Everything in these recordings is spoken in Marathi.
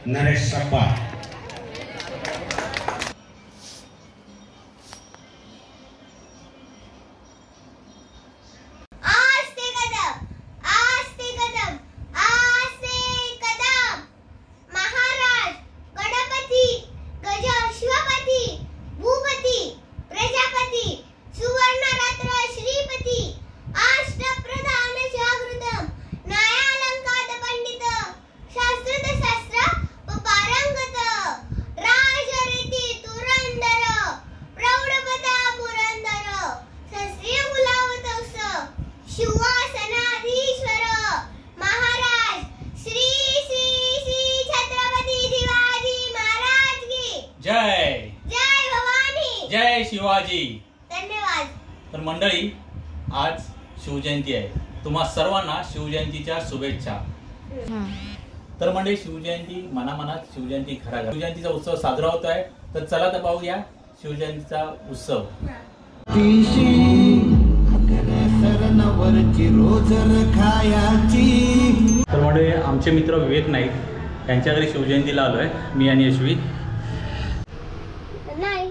नरेश सप्पा. जय जय भवानी, जय शिवाजी. धन्यवाद. तर मंडळी, आज शिवजयंती आहे. तुम्हा सर्वांना शिवजयंतीच्या शुभेच्छा. तर मंडळी, शिवजयंती मनामनात, शिवजयंती घराघरात, शिवजयंतीचा उत्सव साजरा होत आहे. तर चला तर पाहूया शिवजयंतीचा उत्सव. तर मंडळी, आमचे मित्र विवेक नाईक यांच्या घरी शिवजयंतीला आलोय, मी आणि यशवी. नाही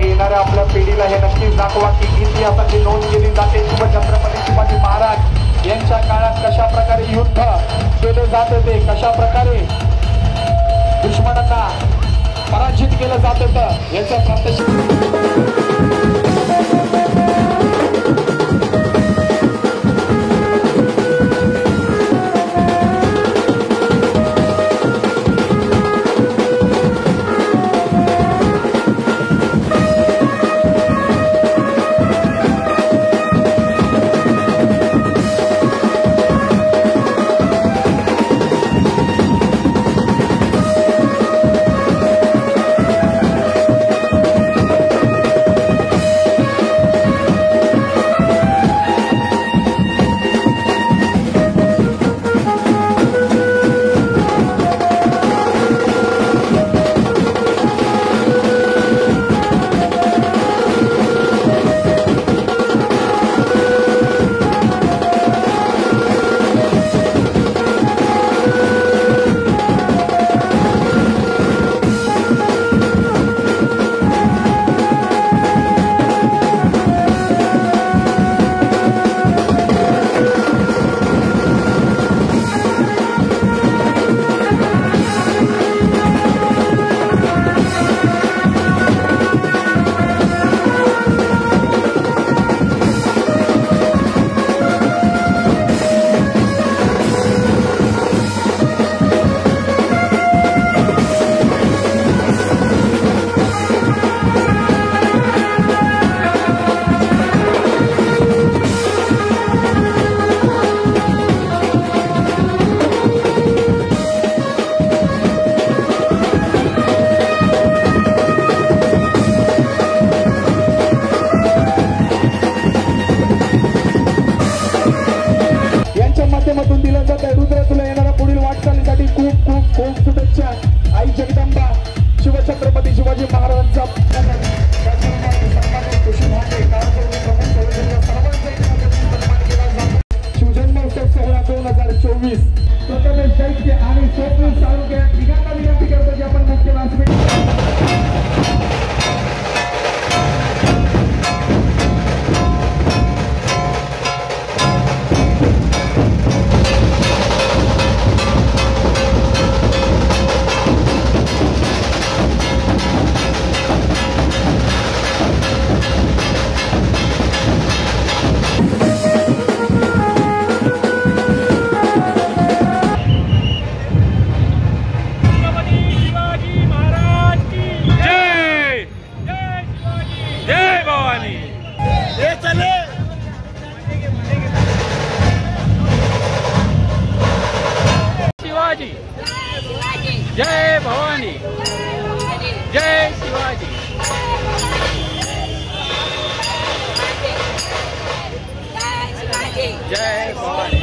येणाऱ्या आपल्या पिढीला हे नक्कीच दाखवा की इतिहासाची नोंद केली जाते. शिवछत्रपती शिवाजी महाराज यांच्या काळात कशा प्रकारे युद्ध केले जात होते, कशा प्रकारे दुश्मनांना पराजित केलं जात होतं याचं प्रात्यक्षिक. माध्यमातून दिलं जात आहे. रुद्र तुला येणाऱ्या पुढील वाटचालीसाठी खूप खूप खूप शुभेच्छा. आई जगदंबा शिवछत्रपती शिवाजी महाराजांचा शिवजन्मोत्सव सोहळा 2024 प्रथमेश दैत्य आणि स्वप्नील साळुंखे या तिघांना विनंती करतो की आपण मुख्य व्यासपीठ जय भवानी।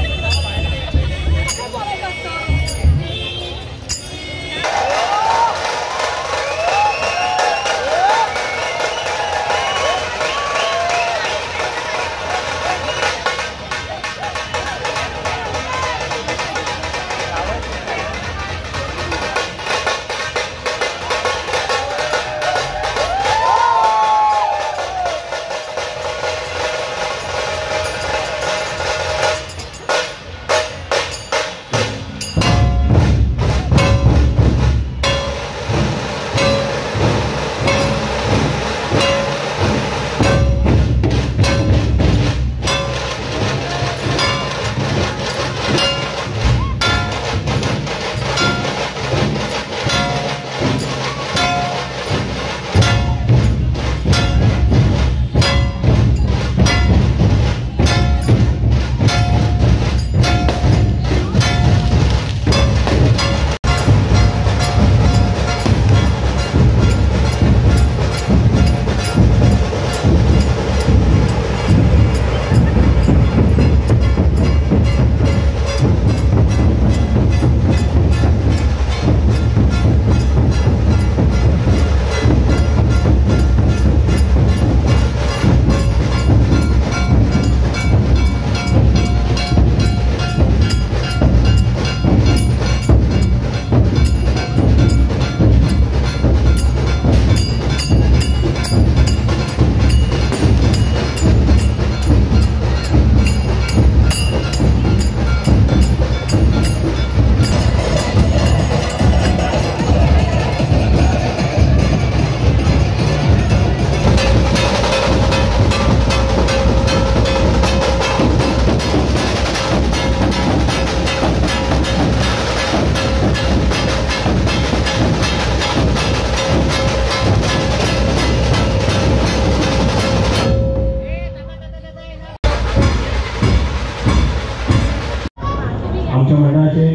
आमच्या मंडळाचे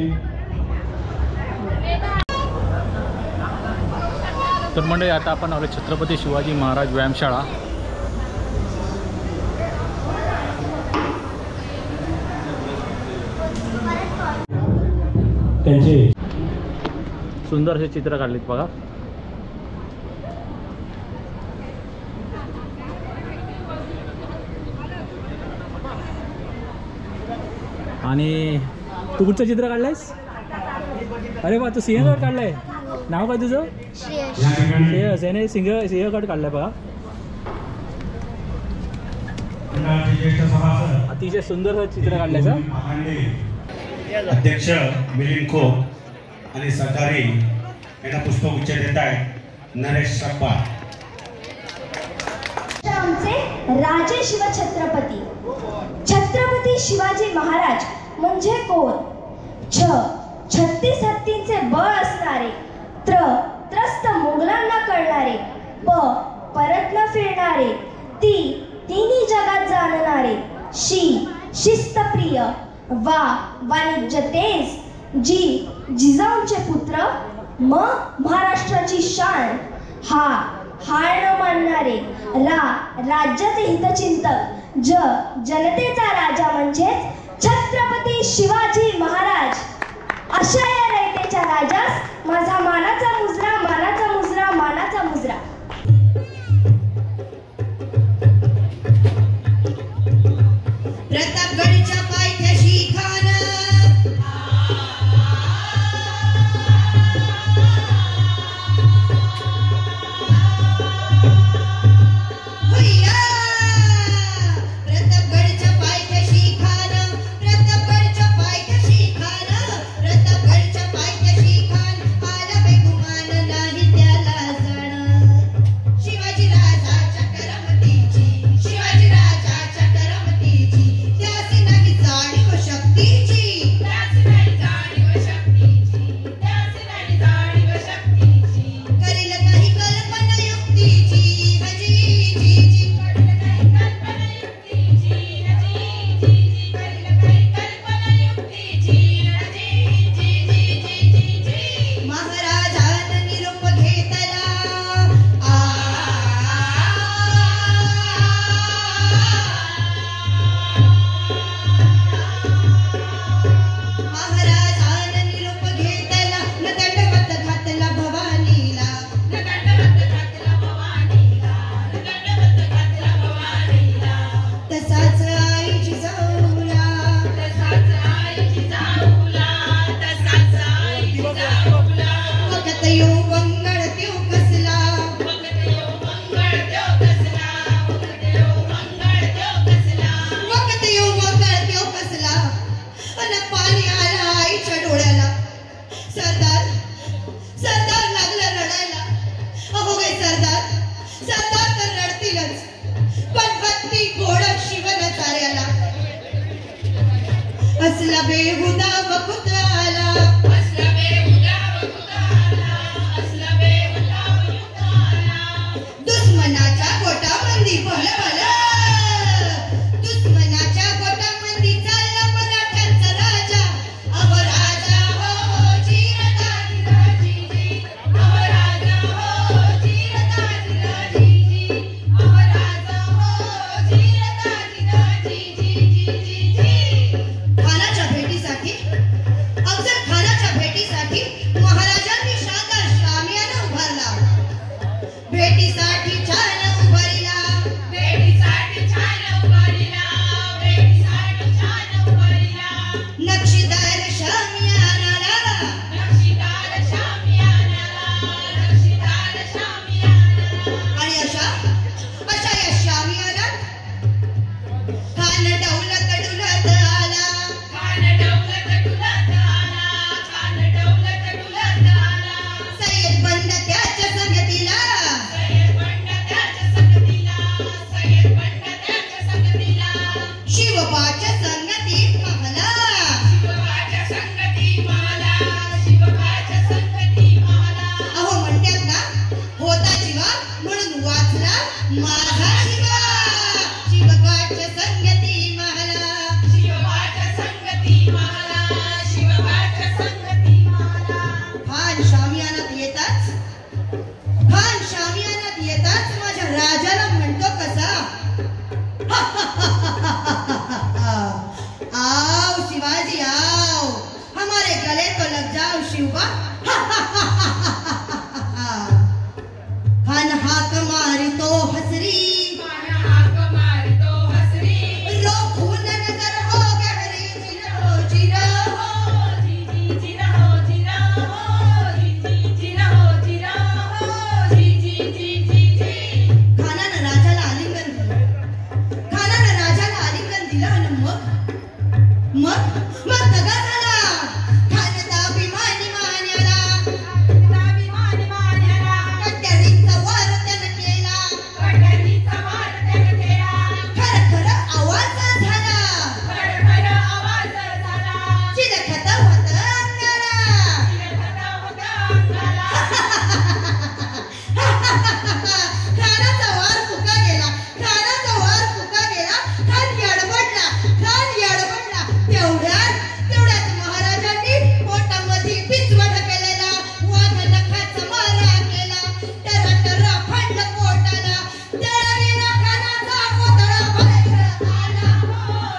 तर मंडळी आता आपण आलो छत्रपती शिवाजी महाराज व्यायामशाळा। त्यांचे सुंदर असे चित्र काढलेत बघा। आणि तू कुठचं चित्र काढलंयस? अरे वा, तू सिंहगड काढलाय। नाव काय तुझं? श्रेयस। याने सिंहगड काढलाय बघा। अतिशय सुंदर चित्र काढलंय सर। अध्यक्ष मिलिंद खोत आणि सहकारी यांना पुष्पगुच्छ देत आहेत नरेश सप्पा। आमचे राजे शिवछत्रपती छत्रपती शिवाजी महाराज म्हणजे कोण? 36 हत्तींचे बळ असणारे, त्रस्त मोगलांना कळणारे, परत न फिरणारे, तिन्ही जगात जाणणारे, शिस्तप्रिय, वाणिज्य तेज, जिजाऊंचे पुत्र, महाराष्ट्राची शान, हार न मानणारे, राज्याचे हितचिंतक, जनतेचा राजा म्हणजेच छत्रपती शिवाजी महाराज। अशा या रयतेच्या राजास माझा मानाचा मुजरा, मानाचा मुजरा, मानाचा मुजरा। प्रतापगडच्या पायथ्याशी खान प्रतापगडच्या पायथ्याशी खान असला बेहुदा वखुत आला दुश्मनाच्या गोटामंदी भल भल दुश्मनाच्या गोटामंदी चालला मराठ्यांचा राजा अहो राजा हो जीरताजी राजी अहो राजा हो जीरताजी राजी अहो राजा हो जीरताजी राजी खानाच्या भेटीसाठी अफजल खानाच्या भेटीसाठी महाराजांनी शानदार शामियाना उभारला भेटीसाठी छान उभारिला नक्षीदार शामियानाला आणि अशा या शामियानात खान डौलत डुलत आला सय्यद बंड त्याच्या संगतीला शिवबाच्या संगतीत पाहला अहो म्हणतात ना होता जीवा म्हणून वाचला माझा शिवा शिवबाच्या संगती माहला खान शामियानात येताच माझ्या राजाला म्हणतो कसा आओ शिवाजी आओ हमारे गले तो लग जाओ शिवबा खान हाक मारी तो हसरी रो खून नजर हो गहरी जिरा खानानं राजाला आलिंगन दिलं आणि मग दगा झाला खान दाभिमानी मान्याला कट्यारीचा वार त्यानं केला खर आवाज झाला चिलखत होत अंगाला खानाचा वार फुका गेला खान याडबडला तेवढ्यात महाराजांनी पोटामध्ये पिचवा ढकललेला वाघ नखाचा मारा केला टरा फाडलं पोटाला तळालेला खानाचा पोतळा बाहेर आला हो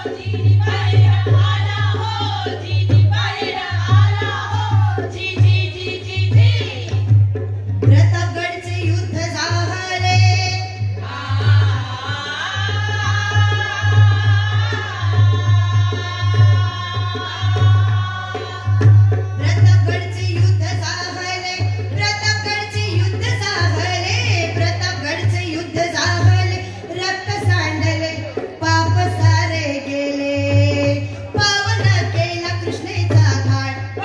जीजी बाहेर आला हो जीजी बाहेर आला हो जीजी प्रतापगडचे युद्ध झाले प्रतापगडचे युद्ध झाले रक्त सांडले पाप सारे गेले पावन केला कृष्णेचा घाट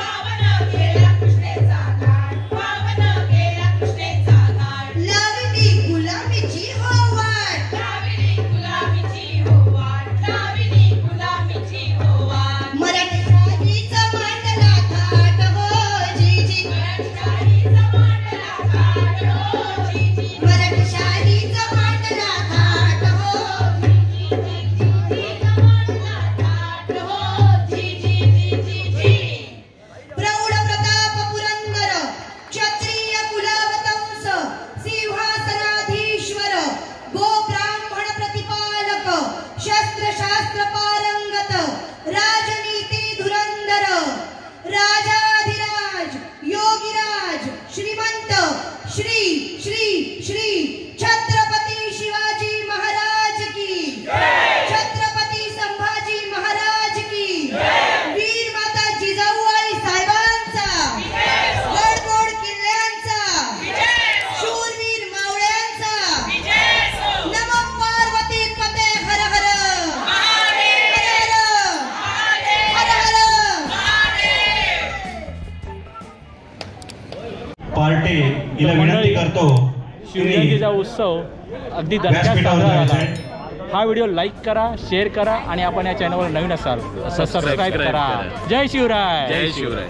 लावली गुलामीची हो वाट मराठीचा मांडला थाट हो जीजी मराठीचा मांडला थाट हो प्रौढ प्रताप पुरंदर क्षत्रिय कुलावतंस सिंहासनाधीश्वर गोब्राह्मण प्रतिपालक शस्त्रशास्त्र पारंगत राजनीती धुरंधर राजाधिराज योगीराज श्रीमंत श्री श्री श्री छत्रपती शिवाजी महाराज की छत्रपती संभाजी महाराज की वीर माता जिजाऊ आई साहेबांचा गडगोड किल्ल्यांचा शूरवीर मावळ्यांचा नमो पार्वती पते हर हर पार्टी हिला विनंती करतो शिवजयंतीचा उत्सव अगदी दणक्यात साजरा झाला. हा व्हिडिओ लाईक करा, शेअर करा आणि आपण या चॅनलवर नवीन असाल तर सबस्क्राईब करा. जय शिवराय. जय शिवराय.